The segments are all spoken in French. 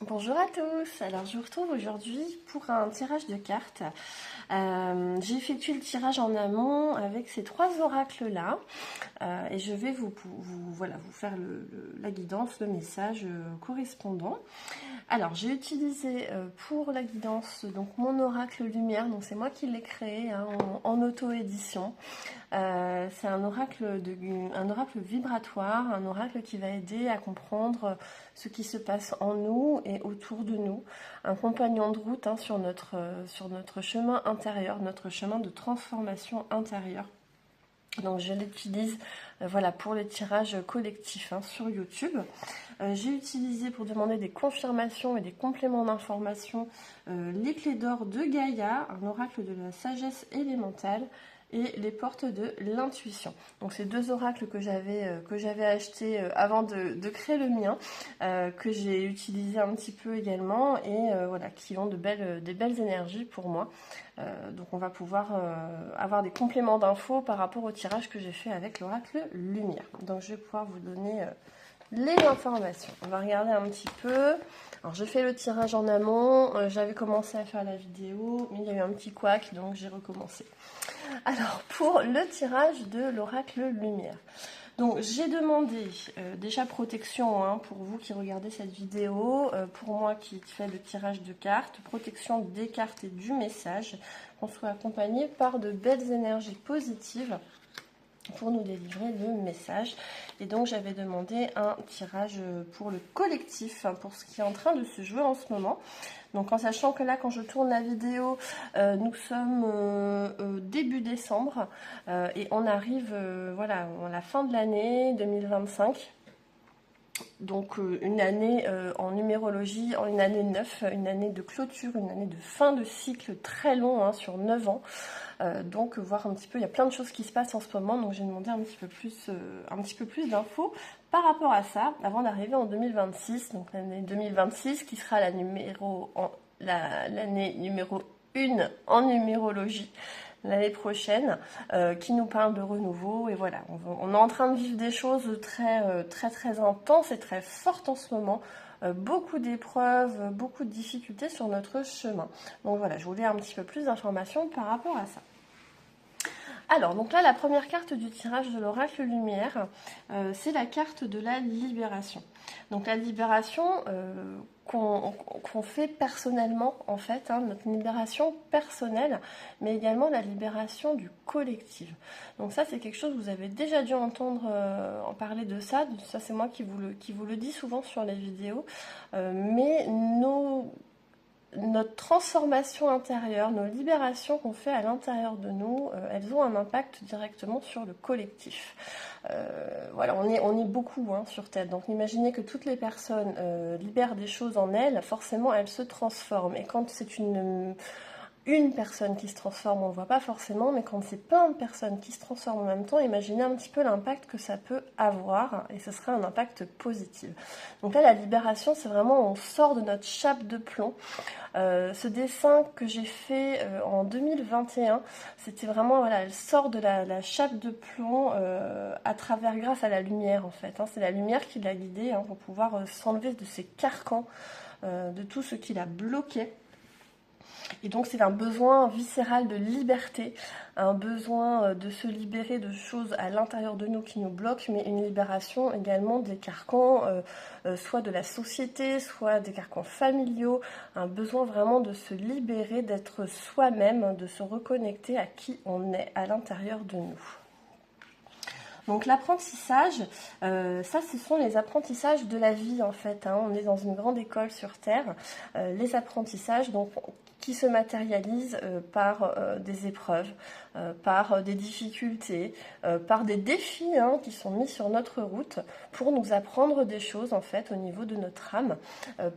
Bonjour à tous, alors je vous retrouve aujourd'hui pour un tirage de cartes. J'ai effectué le tirage en amont avec ces trois oracles-là et je vais vous faire la guidance, le message correspondant. Alors j'ai utilisé pour la guidance donc mon oracle lumière, donc c'est moi qui l'ai créé hein, en auto-édition. C'est un oracle vibratoire, un oracle qui va aider à comprendre ce qui se passe en nous et autour de nous. Un compagnon de route hein, sur notre chemin intérieur, notre chemin de transformation intérieure. Donc je l'utilise voilà, pour les tirages collectifs hein, sur YouTube. J'ai utilisé pour demander des confirmations et des compléments d'informations les clés d'or de Gaïa, un oracle de la sagesse élémentale, et les portes de l'intuition. Donc ces deux oracles que j'avais achetés avant de créer le mien, que j'ai utilisé un petit peu également et voilà, qui ont des belles énergies pour moi. Donc on va pouvoir avoir des compléments d'infos par rapport au tirage que j'ai fait avec l'oracle lumière. Donc je vais pouvoir vous donner les informations. On va regarder un petit peu. Alors je fais le tirage en amont, j'avais commencé à faire la vidéo, mais il y a eu un petit couac, donc j'ai recommencé. Alors pour le tirage de l'oracle lumière. Donc j'ai demandé déjà protection hein, pour vous qui regardez cette vidéo, pour moi qui fais le tirage de cartes, protection des cartes et du message, qu'on soit accompagné par de belles énergies positives pour nous délivrer le message. Et donc j'avais demandé un tirage pour le collectif, hein, pour ce qui est en train de se jouer en ce moment. Donc en sachant que là quand je tourne la vidéo, nous sommes début décembre et on arrive voilà, à la fin de l'année 2025. Donc une année en numérologie, en une année 9, une année de clôture, une année de fin de cycle très long hein, sur 9 ans. Donc voir un petit peu, il y a plein de choses qui se passent en ce moment, donc j'ai demandé un petit peu plus d'infos par rapport à ça, avant d'arriver en 2026, donc l'année 2026 qui sera l'année numéro 1 en numérologie l'année prochaine, qui nous parle de renouveau, et voilà, on est en train de vivre des choses très intenses et très fortes en ce moment, beaucoup d'épreuves, beaucoup de difficultés sur notre chemin. Donc voilà, je voulais un petit peu plus d'informations par rapport à ça. Alors, donc là, la première carte du tirage de l'oracle lumière, c'est la carte de la libération. Donc la libération qu'on fait personnellement, en fait, hein, notre libération personnelle, mais également la libération du collectif. Donc ça, c'est quelque chose, vous avez déjà dû entendre en parler de ça. Ça, c'est moi qui vous le dis souvent sur les vidéos. Mais notre transformation intérieure, nos libérations qu'on fait à l'intérieur de nous, elles ont un impact directement sur le collectif. Voilà, on est beaucoup hein, sur Terre. Donc imaginez que toutes les personnes libèrent des choses en elles, forcément elles se transforment. Et quand c'est une personne qui se transforme, on ne le voit pas forcément, mais quand c'est plein de personnes qui se transforment en même temps, imaginez un petit peu l'impact que ça peut avoir, et ce sera un impact positif. Donc là, la libération, c'est vraiment, on sort de notre chape de plomb. Ce dessin que j'ai fait en 2021, c'était vraiment, voilà, elle sort de la chape de plomb à travers, grâce à la lumière en fait. Hein. C'est la lumière qui l'a guidée hein, pour pouvoir s'enlever de ses carcans, de tout ce qui l'a bloqué. Et donc c'est un besoin viscéral de liberté, un besoin de se libérer de choses à l'intérieur de nous qui nous bloquent, mais une libération également des carcans, soit de la société, soit des carcans familiaux, un besoin vraiment de se libérer, d'être soi-même, de se reconnecter à qui on est à l'intérieur de nous. Donc l'apprentissage, ça ce sont les apprentissages de la vie en fait. Hein. On est dans une grande école sur Terre. Les apprentissages donc, qui se matérialisent par des épreuves, par des difficultés, par des défis hein, qui sont mis sur notre route pour nous apprendre des choses en fait au niveau de notre âme,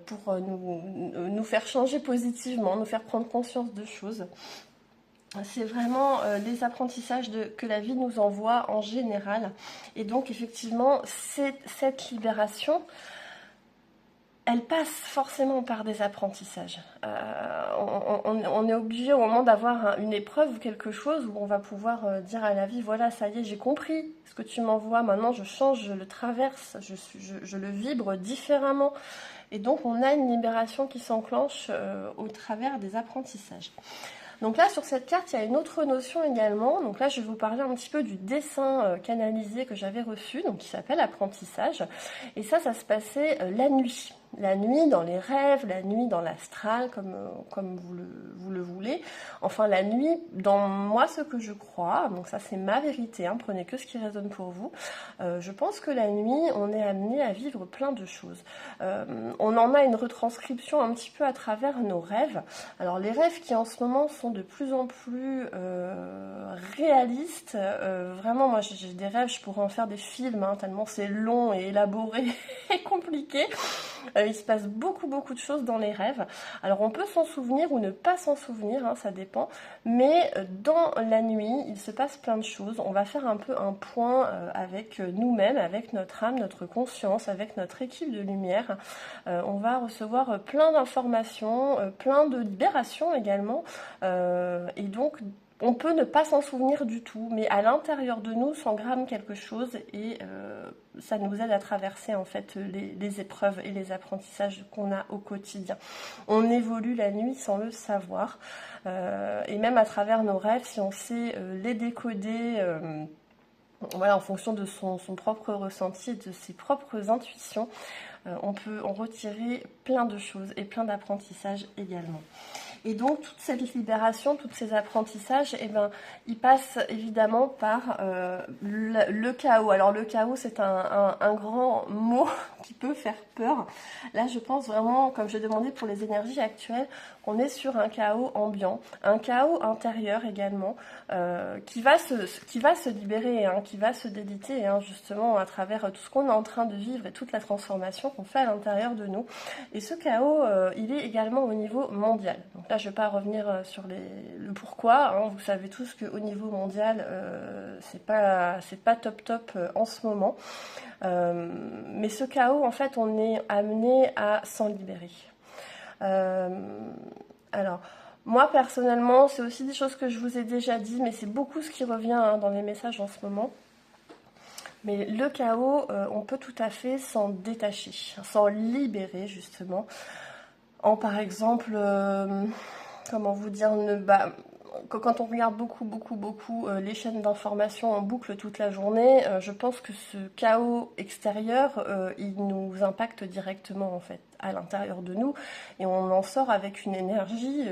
pour nous faire changer positivement, nous faire prendre conscience de choses. C'est vraiment les apprentissages que la vie nous envoie en général. Et donc effectivement, cette libération, elle passe forcément par des apprentissages. On est obligé au moment d'avoir une épreuve ou quelque chose où on va pouvoir dire à la vie, voilà, ça y est, j'ai compris ce que tu m'envoies, maintenant je change, je le traverse, je le vibre différemment. Et donc on a une libération qui s'enclenche au travers des apprentissages. Donc là, sur cette carte, il y a une autre notion également. Donc là, je vais vous parler un petit peu du dessin canalisé que j'avais reçu, donc qui s'appelle apprentissage. Et ça se passait la nuit. La nuit dans les rêves, la nuit dans l'astral, comme vous le voulez. Enfin, la nuit dans moi, ce que je crois. Donc ça, c'est ma vérité. Hein, prenez que ce qui résonne pour vous. Je pense que la nuit, on est amené à vivre plein de choses. On en a une retranscription un petit peu à travers nos rêves. Alors, les rêves qui en ce moment sont de plus en plus réalistes. Vraiment, moi, j'ai des rêves, je pourrais en faire des films, hein, tellement c'est long et élaboré et compliqué. Il se passe beaucoup de choses dans les rêves. Alors on peut s'en souvenir ou ne pas s'en souvenir, hein, ça dépend. Mais dans la nuit, il se passe plein de choses. On va faire un peu un point avec nous-mêmes, avec notre âme, notre conscience, avec notre équipe de lumière. On va recevoir plein d'informations, plein de libérations également. Et donc on peut ne pas s'en souvenir du tout, mais à l'intérieur de nous s'engramme quelque chose et ça nous aide à traverser en fait les épreuves et les apprentissages qu'on a au quotidien. On évolue la nuit sans le savoir et même à travers nos rêves, si on sait les décoder voilà, en fonction de son propre ressenti et de ses propres intuitions, on peut en retirer plein de choses et plein d'apprentissages également. Et donc, toute cette libération, tous ces apprentissages, eh ben, ils passent évidemment par le chaos. Alors, le chaos, c'est un grand mot qui peut faire peur. Là, je pense vraiment, comme j'ai demandé pour les énergies actuelles, qu'on est sur un chaos ambiant, un chaos intérieur également, qui va se libérer, hein, qui va se déliter, hein, justement, à travers tout ce qu'on est en train de vivre et toute la transformation qu'on fait à l'intérieur de nous. Et ce chaos, il est également au niveau mondial. Donc là, je ne vais pas revenir sur le pourquoi. Hein. Vous savez tous qu'au niveau mondial, c'est pas top en ce moment. Mais ce chaos, en fait, on est amené à s'en libérer. Alors, moi, personnellement, c'est aussi des choses que je vous ai déjà dit, mais c'est beaucoup ce qui revient hein, dans les messages en ce moment. Mais le chaos, on peut tout à fait s'en détacher, s'en libérer, justement. En, par exemple, comment vous dire, quand on regarde beaucoup les chaînes d'information en boucle toute la journée, je pense que ce chaos extérieur, il nous impacte directement en fait à l'intérieur de nous et on en sort avec une énergie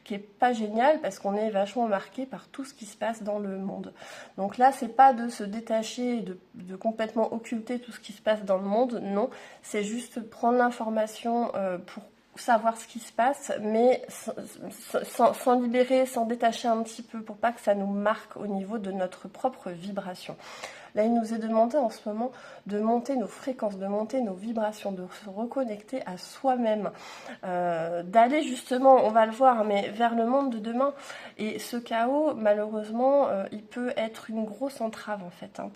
qui est pas géniale parce qu'on est vachement marqué par tout ce qui se passe dans le monde. Donc là, c'est pas de se détacher, de complètement occulter tout ce qui se passe dans le monde, non, c'est juste prendre l'information pour savoir ce qui se passe, mais s'en libérer, s'en détacher un petit peu pour pas que ça nous marque au niveau de notre propre vibration. Là, il nous est demandé en ce moment de monter nos fréquences, de monter nos vibrations, de se reconnecter à soi-même, d'aller justement, on va le voir, mais vers le monde de demain. Et ce chaos, malheureusement, il peut être une grosse entrave en fait hein,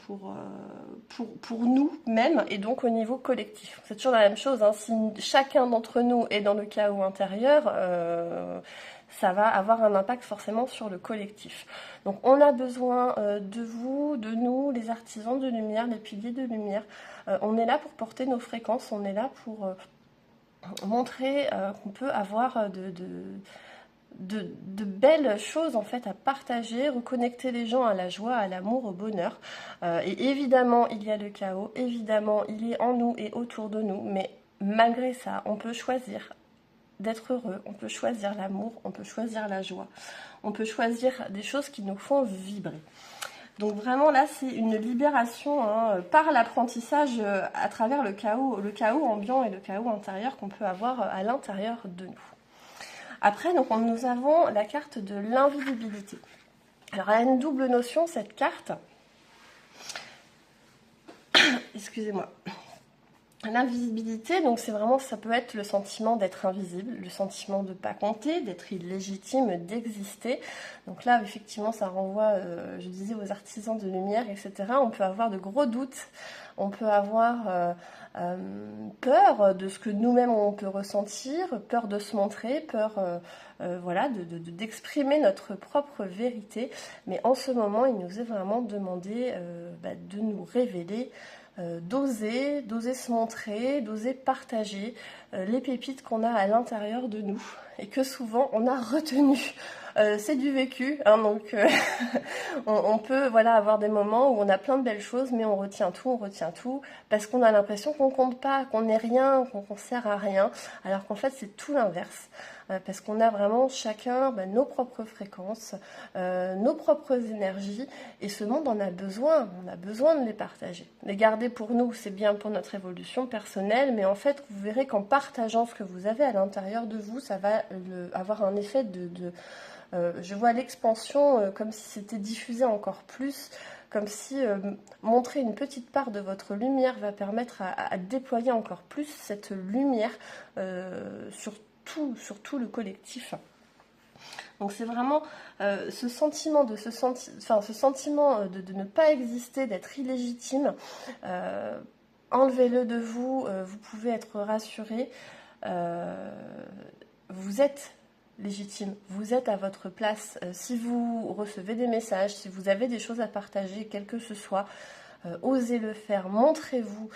pour nous-mêmes et donc au niveau collectif. C'est toujours la même chose, hein, si chacun d'entre nous est dans le chaos intérieur, ça va avoir un impact forcément sur le collectif. Donc on a besoin de vous, de nous, les artisans de lumière, les piliers de lumière. On est là pour porter nos fréquences, on est là pour montrer qu'on peut avoir de belles choses en fait à partager, reconnecter les gens à la joie, à l'amour, au bonheur. Et évidemment, il y a le chaos, évidemment, il est en nous et autour de nous, mais malgré ça, on peut choisir d'être heureux, on peut choisir l'amour, on peut choisir la joie, on peut choisir des choses qui nous font vibrer. Donc vraiment là c'est une libération hein, par l'apprentissage à travers le chaos ambiant et le chaos intérieur qu'on peut avoir à l'intérieur de nous. Après donc nous avons la carte de l'invisibilité. Alors elle a une double notion cette carte. Excusez-moi. L'invisibilité, donc c'est vraiment, ça peut être le sentiment d'être invisible, le sentiment de ne pas compter, d'être illégitime, d'exister. Donc là, effectivement, ça renvoie, je disais, aux artisans de lumière, etc. On peut avoir de gros doutes, on peut avoir peur de ce que nous-mêmes on peut ressentir, peur de se montrer, peur voilà, d'exprimer notre propre vérité. Mais en ce moment, il nous est vraiment demandé de nous révéler, d'oser se montrer, d'oser partager les pépites qu'on a à l'intérieur de nous et que souvent on a retenues. C'est du vécu, hein, donc on peut voilà, avoir des moments où on a plein de belles choses, mais on retient tout, parce qu'on a l'impression qu'on compte pas, qu'on n'est rien, qu'on sert à rien, alors qu'en fait c'est tout l'inverse, parce qu'on a vraiment chacun nos propres fréquences, nos propres énergies, et ce monde en a besoin, on a besoin de les partager. Les garder pour nous, c'est bien pour notre évolution personnelle, mais en fait vous verrez qu'en partageant ce que vous avez à l'intérieur de vous, ça va avoir un effet je vois l'expansion comme si c'était diffusé encore plus, comme si montrer une petite part de votre lumière va permettre à déployer encore plus cette lumière sur tout le collectif. Donc c'est vraiment ce sentiment de de ne pas exister, d'être illégitime. Enlevez-le de vous, vous pouvez être rassuré. Vous êtes légitime, vous êtes à votre place. Si vous recevez des messages, si vous avez des choses à partager, quel que ce soit, osez le faire, montrez-vous.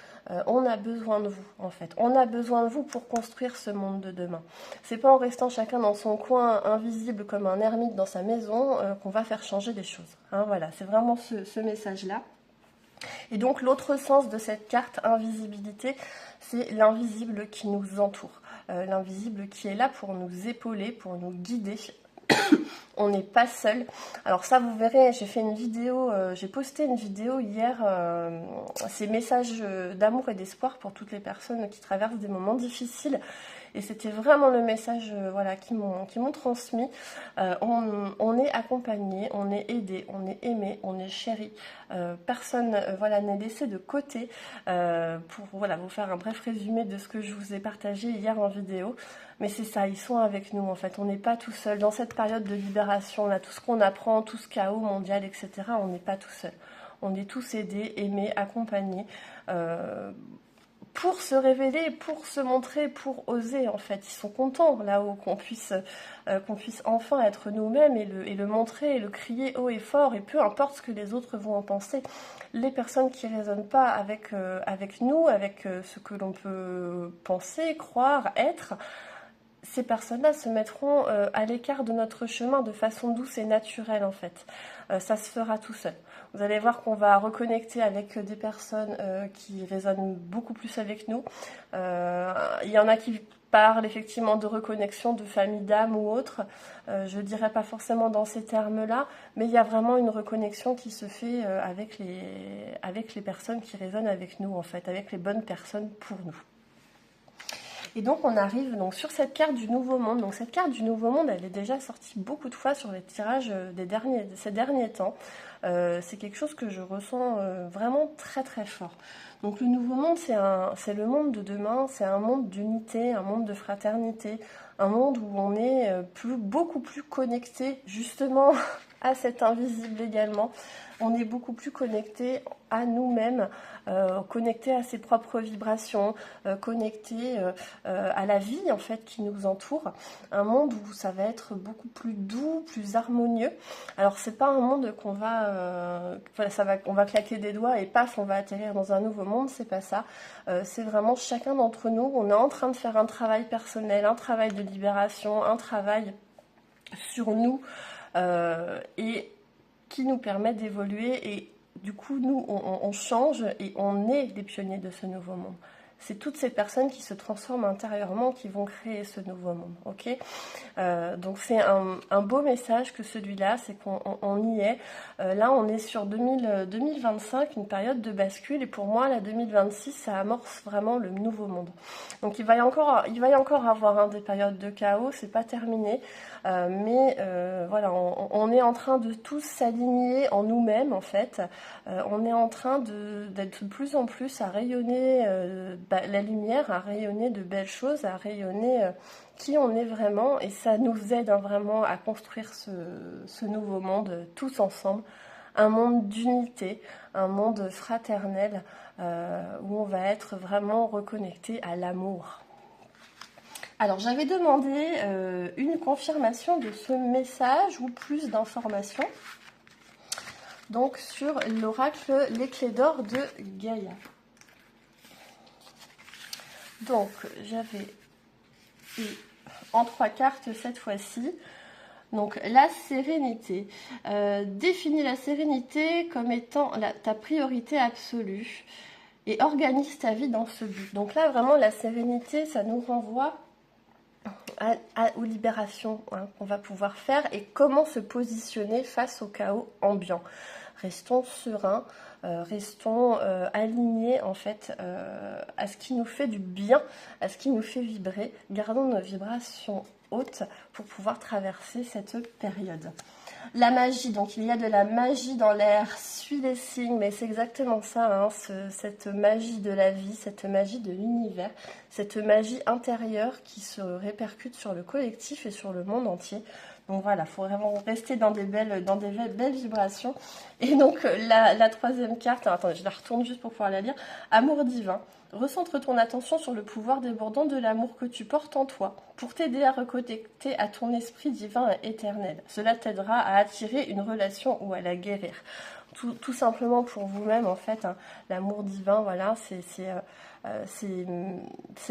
On a besoin de vous en fait. On a besoin de vous pour construire ce monde de demain. C'est pas en restant chacun dans son coin invisible comme un ermite dans sa maison qu'on va faire changer les choses. Hein, voilà, c'est vraiment ce message-là. Et donc l'autre sens de cette carte invisibilité, c'est l'invisible qui nous entoure. L'invisible qui est là pour nous épauler, pour nous guider. On n'est pas seul. Alors ça, vous verrez, j'ai fait une vidéo, j'ai posté une vidéo hier, ces messages d'amour et d'espoir pour toutes les personnes qui traversent des moments difficiles. Et c'était vraiment le message voilà, qui m'ont transmis. On est accompagné, on est aidé, on est aimé, on est chéri. Personne voilà, n'est laissé de côté. Pour voilà, vous faire un bref résumé de ce que je vous ai partagé hier en vidéo. Mais c'est ça, ils sont avec nous en fait. On n'est pas tout seul. Dans cette période de libération, là, tout ce qu'on apprend, tout ce chaos mondial, etc., on n'est pas tout seul. On est tous aidés, aimés, accompagnés. Pour se révéler, pour se montrer, pour oser en fait. Ils sont contents là-haut qu'on puisse enfin être nous-mêmes et le montrer et le crier haut et fort, et peu importe ce que les autres vont en penser. Les personnes qui ne résonnent pas avec nous, avec ce que l'on peut penser, croire, être, ces personnes-là se mettront à l'écart de notre chemin de façon douce et naturelle en fait. Ça se fera tout seul. Vous allez voir qu'on va reconnecter avec des personnes qui résonnent beaucoup plus avec nous. Il y en a qui parlent effectivement de reconnexion, de famille d'âme ou autre. Je ne dirais pas forcément dans ces termes-là, mais il y a vraiment une reconnexion qui se fait avec les personnes qui résonnent avec nous en fait, avec les bonnes personnes pour nous. Et donc on arrive donc sur cette carte du Nouveau Monde. Donc cette carte du Nouveau Monde, elle est déjà sortie beaucoup de fois sur les tirages de ces derniers temps. C'est quelque chose que je ressens vraiment très très fort. Donc le Nouveau Monde, c'est le monde de demain, c'est un monde d'unité, un monde de fraternité, un monde où on est beaucoup plus connecté justement à cet invisible également. On est beaucoup plus connecté à nous-mêmes, connecté à ses propres vibrations, connecté à la vie en fait qui nous entoure. Un monde où ça va être beaucoup plus doux, plus harmonieux. Alors c'est pas un monde qu'on va, on va claquer des doigts et paf, on va atterrir dans un nouveau monde. C'est pas ça. C'est vraiment chacun d'entre nous. On est en train de faire un travail personnel, un travail de libération, un travail sur nous et qui nous permet d'évoluer, et du coup nous on change et on est les pionniers de ce nouveau monde. C'est toutes ces personnes qui se transforment intérieurement qui vont créer ce nouveau monde, ok. Donc c'est un beau message que celui-là, c'est qu'on y est. Là on est sur 2025, une période de bascule, et pour moi la 2026 ça amorce vraiment le nouveau monde. Donc il va y encore avoir des périodes de chaos, c'est pas terminé, mais voilà, on est en train de tous s'aligner en nous-mêmes en fait. On est en train d'être de plus en plus à rayonner la lumière, à rayonner de belles choses, à rayonner qui on est vraiment, et ça nous aide vraiment à construire ce nouveau monde tous ensemble. un monde d'unité, un monde fraternel, où on va être vraiment reconnecté à l'amour. Alors j'avais demandé une confirmation de ce message ou plus d'informations, donc sur l'oracle Les Clés d'Or de Gaïa. Donc j'avais en 3 cartes cette fois-ci. Donc la sérénité. Définis la sérénité comme étant ta priorité absolue et organise ta vie dans ce but. Donc là vraiment la sérénité, ça nous renvoie aux libérations qu'on va pouvoir faire et comment se positionner face au chaos ambiant. Restons sereins, restons alignés en fait à ce qui nous fait du bien, à ce qui nous fait vibrer. Gardons nos vibrations hautes pour pouvoir traverser cette période. La magie, donc il y a de la magie dans l'air, suis les signes, mais c'est exactement ça, hein, cette magie de la vie, cette magie de l'univers, cette magie intérieure qui se répercute sur le collectif et sur le monde entier. Donc voilà, il faut vraiment rester dans des belles vibrations. Et donc la troisième carte, attendez, je la retourne juste pour pouvoir la lire. Amour divin. Recentre ton attention sur le pouvoir débordant de l'amour que tu portes en toi pour t'aider à reconnecter à ton esprit divin et éternel. Cela t'aidera à attirer une relation ou à la guérir. Tout simplement pour vous-même, en fait, hein, l'amour divin, voilà, c'est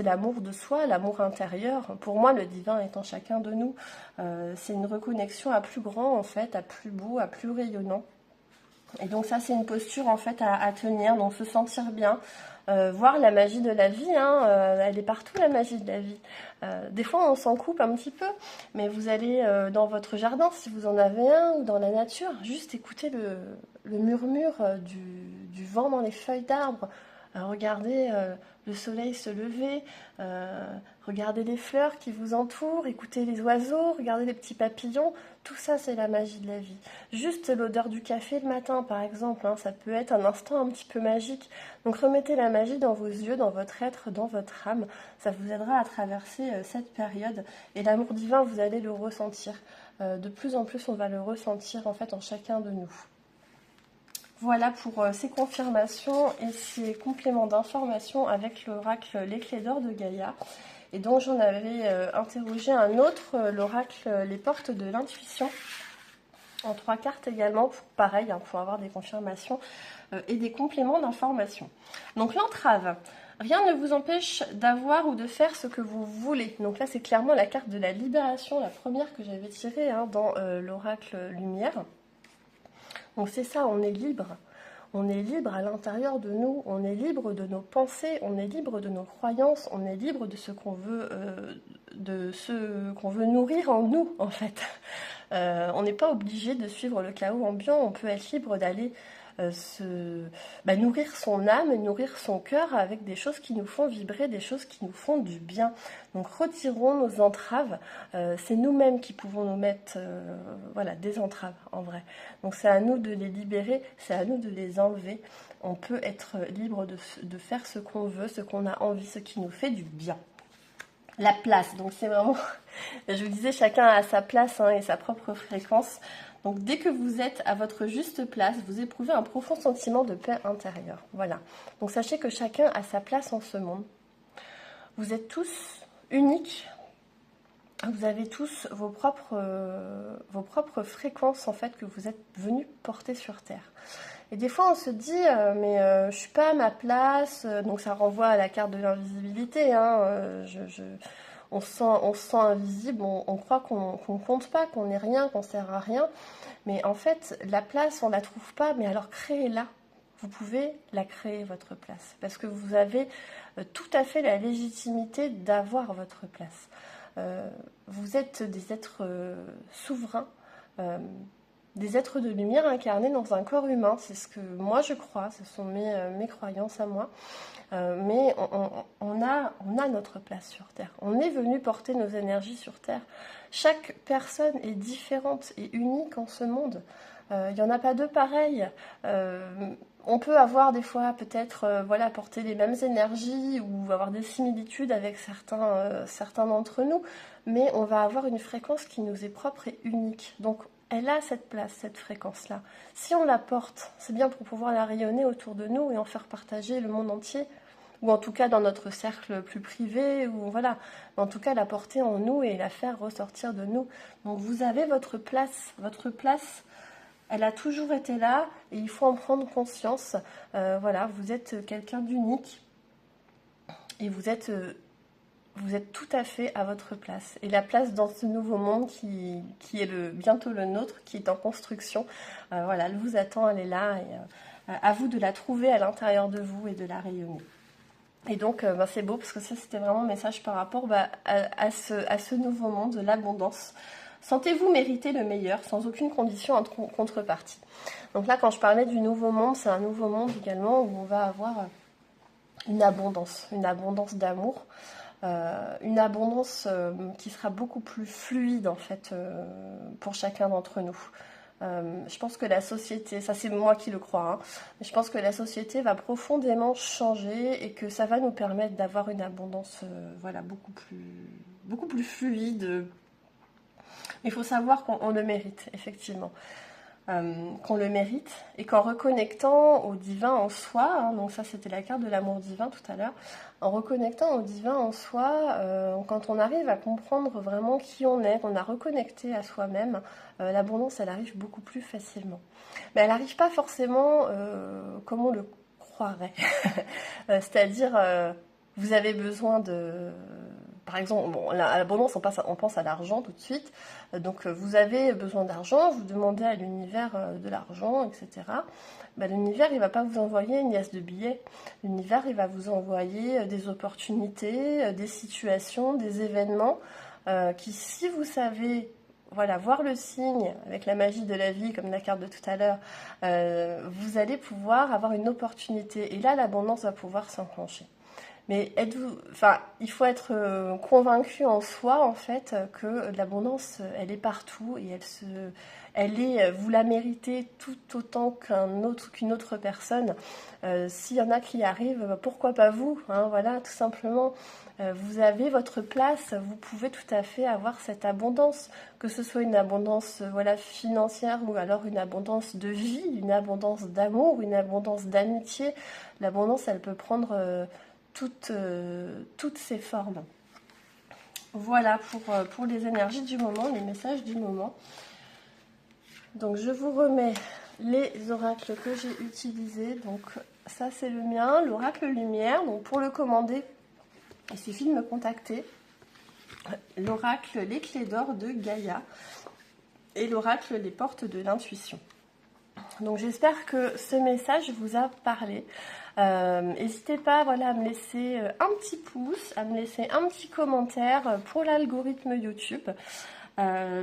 l'amour de soi, l'amour intérieur. Pour moi, le divin est en chacun de nous. C'est une reconnexion à plus grand, en fait, à plus beau, à plus rayonnant. Et donc ça, c'est une posture, en fait, à tenir, donc se sentir bien. Voir la magie de la vie, hein, elle est partout la magie de la vie. Des fois on s'en coupe un petit peu, mais vous allez dans votre jardin si vous en avez un, ou dans la nature, juste écoutez le murmure du vent dans les feuilles d'arbres, regardez le soleil se lever, regardez les fleurs qui vous entourent, écoutez les oiseaux, regardez les petits papillons, tout ça c'est la magie de la vie. Juste l'odeur du café le matin par exemple, hein, ça peut être un instant un petit peu magique. Donc remettez la magie dans vos yeux, dans votre être, dans votre âme, ça vous aidera à traverser cette période. Et l'amour divin, vous allez le ressentir. De plus en plus on va le ressentir en fait en chacun de nous. Voilà pour ces confirmations et ces compléments d'informations avec l'oracle Les Clés d'Or de Gaïa. Et donc j'en avais interrogé un autre, l'oracle Les Portes de l'Intuition, en 3 cartes également, pareil, hein, pour avoir des confirmations et des compléments d'informations. Donc l'entrave. Rien ne vous empêche d'avoir ou de faire ce que vous voulez. Donc là, c'est clairement la carte de la libération, la première que j'avais tirée hein, dans l'oracle Lumière. Donc c'est ça, on est libre. On est libre à l'intérieur de nous, on est libre de nos pensées, on est libre de nos croyances, on est libre de ce qu'on veut nourrir en nous, en fait. On n'est pas obligé de suivre le chaos ambiant, on peut être libre d'aller nourrir son âme, nourrir son cœur avec des choses qui nous font vibrer, des choses qui nous font du bien. Donc retirons nos entraves, c'est nous-mêmes qui pouvons nous mettre des entraves en vrai. Donc c'est à nous de les libérer, c'est à nous de les enlever. On peut être libre de faire ce qu'on veut, ce qu'on a envie, ce qui nous fait du bien. La place, donc c'est vraiment, je vous disais, chacun a sa place hein, et sa propre fréquence. Donc dès que vous êtes à votre juste place, vous éprouvez un profond sentiment de paix intérieure. Voilà. Donc sachez que chacun a sa place en ce monde. Vous êtes tous uniques. Vous avez tous vos propres fréquences en fait que vous êtes venus porter sur Terre. Et des fois on se dit je suis pas à ma place, donc ça renvoie à la carte de l'invisibilité. Hein, on se sent invisible, on croit qu'on compte pas, qu'on n'est rien, qu'on sert à rien. Mais en fait, la place, on la trouve pas, mais alors créez-la. Vous pouvez la créer, votre place. Parce que vous avez tout à fait la légitimité d'avoir votre place. Vous êtes des êtres souverains, des êtres de lumière incarnés dans un corps humain. C'est ce que moi je crois, ce sont mes croyances à moi. Mais on a notre place sur Terre. On est venu porter nos énergies sur Terre. Chaque personne est différente et unique en ce monde. Il n'y en a pas deux pareils. On peut avoir des fois peut-être porter les mêmes énergies ou avoir des similitudes avec certains d'entre nous, mais on va avoir une fréquence qui nous est propre et unique. Donc elle a cette place, cette fréquence-là. Si on la porte, c'est bien pour pouvoir la rayonner autour de nous et en faire partager le monde entier, ou en tout cas dans notre cercle plus privé, ou voilà, en tout cas la porter en nous et la faire ressortir de nous. Donc vous avez votre place, elle a toujours été là et il faut en prendre conscience. Voilà, vous êtes quelqu'un d'unique et vous êtes tout à fait à votre place. Et la place dans ce nouveau monde qui est bientôt le nôtre, qui est en construction, voilà, elle vous attend, elle est là. Et, à vous de la trouver à l'intérieur de vous et de la rayonner. Et donc, c'est beau parce que ça, c'était vraiment un message par rapport à ce nouveau monde de l'abondance. Sentez-vous mériter le meilleur sans aucune condition en contrepartie. Donc là, quand je parlais du nouveau monde, c'est un nouveau monde également où on va avoir une abondance d'amour, une abondance qui sera beaucoup plus fluide en fait pour chacun d'entre nous. Je pense que la société, ça c'est moi qui le crois, hein, mais je pense que la société va profondément changer et que ça va nous permettre d'avoir une abondance voilà, beaucoup plus fluide. Il faut savoir qu'on le mérite, effectivement. Qu'on le mérite et qu'en reconnectant au divin en soi, hein, donc ça c'était la carte de l'amour divin tout à l'heure, en reconnectant au divin en soi, quand on arrive à comprendre vraiment qui on est, qu'on a reconnecté à soi-même, l'abondance elle arrive beaucoup plus facilement. Mais elle n'arrive pas forcément comme on le croirait. C'est-à-dire, vous avez besoin de... Par exemple, bon, l'abondance, on pense à l'argent tout de suite. Donc, vous avez besoin d'argent, vous demandez à l'univers de l'argent, etc. Ben, l'univers, il ne va pas vous envoyer une liasse de billets. L'univers, il va vous envoyer des opportunités, des situations, des événements qui, si vous savez voilà, voir le signe avec la magie de la vie, comme la carte de tout à l'heure, vous allez pouvoir avoir une opportunité. Et là, l'abondance va pouvoir s'enclencher. Mais il faut être convaincu en soi, en fait, que l'abondance, elle est partout et vous la méritez tout autant qu'une autre personne. S'il y en a qui y arrivent, pourquoi pas vous, hein, voilà, tout simplement. Vous avez votre place, vous pouvez tout à fait avoir cette abondance, que ce soit une abondance voilà, financière ou alors une abondance de vie, une abondance d'amour, une abondance d'amitié. L'abondance, elle peut prendre... toutes ces formes. Voilà pour les énergies du moment, les messages du moment. Donc je vous remets les oracles que j'ai utilisés. Donc ça c'est le mien, l'oracle lumière. Donc pour le commander, il suffit de me contacter. L'oracle les clés d'or de Gaïa et l'oracle les portes de l'intuition. Donc j'espère que ce message vous a parlé. N'hésitez pas voilà, à me laisser un petit pouce, à me laisser un petit commentaire pour l'algorithme YouTube.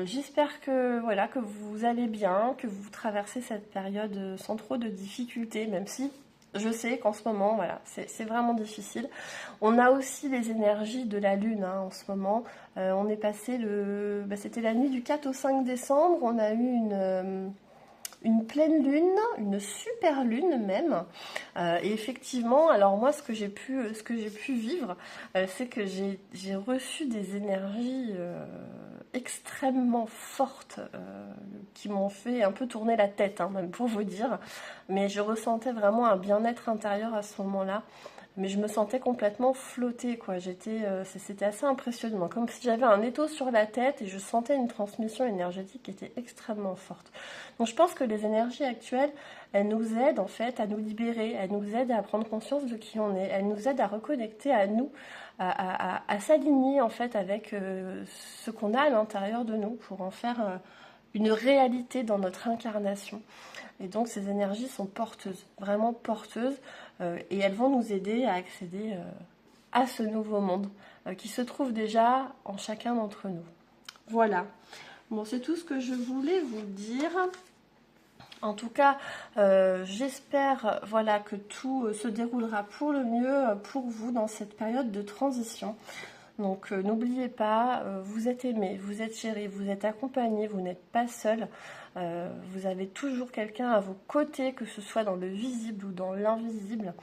J'espère que, voilà, que vous allez bien, que vous traversez cette période sans trop de difficultés, même si je sais qu'en ce moment, voilà, c'est vraiment difficile. On a aussi les énergies de la Lune hein, en ce moment. On est passé c'était la nuit du 4 au 5 décembre, on a eu une pleine lune, une super lune même. Et effectivement, alors moi, ce que j'ai pu vivre, c'est que j'ai reçu des énergies extrêmement fortes qui m'ont fait un peu tourner la tête, hein, même pour vous dire. Mais je ressentais vraiment un bien-être intérieur à ce moment-là. Mais je me sentais complètement flottée, quoi. C'était assez impressionnant, comme si j'avais un étau sur la tête et je sentais une transmission énergétique qui était extrêmement forte. Donc je pense que les énergies actuelles, elles nous aident en fait à nous libérer, elles nous aident à prendre conscience de qui on est, elles nous aident à reconnecter à nous, à s'aligner en fait avec ce qu'on a à l'intérieur de nous pour en faire une réalité dans notre incarnation. Et donc ces énergies sont porteuses, vraiment porteuses, et elles vont nous aider à accéder à ce nouveau monde qui se trouve déjà en chacun d'entre nous. Voilà. Bon, c'est tout ce que je voulais vous dire. En tout cas, j'espère voilà, que tout se déroulera pour le mieux pour vous dans cette période de transition. Donc n'oubliez pas, vous êtes aimé, vous êtes chéri, vous êtes accompagné, vous n'êtes pas seul. Vous avez toujours quelqu'un à vos côtés, que ce soit dans le visible ou dans l'invisible.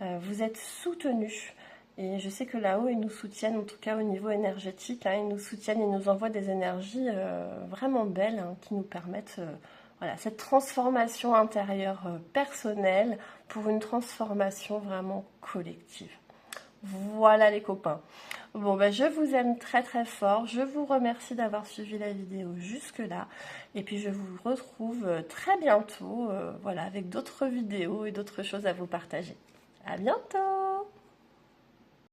Vous êtes soutenu Et je sais que là-haut, ils nous soutiennent, en tout cas au niveau énergétique, hein, ils nous soutiennent, ils nous envoient des énergies vraiment belles, hein, qui nous permettent voilà, cette transformation intérieure personnelle pour une transformation vraiment collective. Voilà les copains. Bon, ben, je vous aime très très fort. Je vous remercie d'avoir suivi la vidéo jusque-là. Et puis je vous retrouve très bientôt, voilà, avec d'autres vidéos et d'autres choses à vous partager. À bientôt!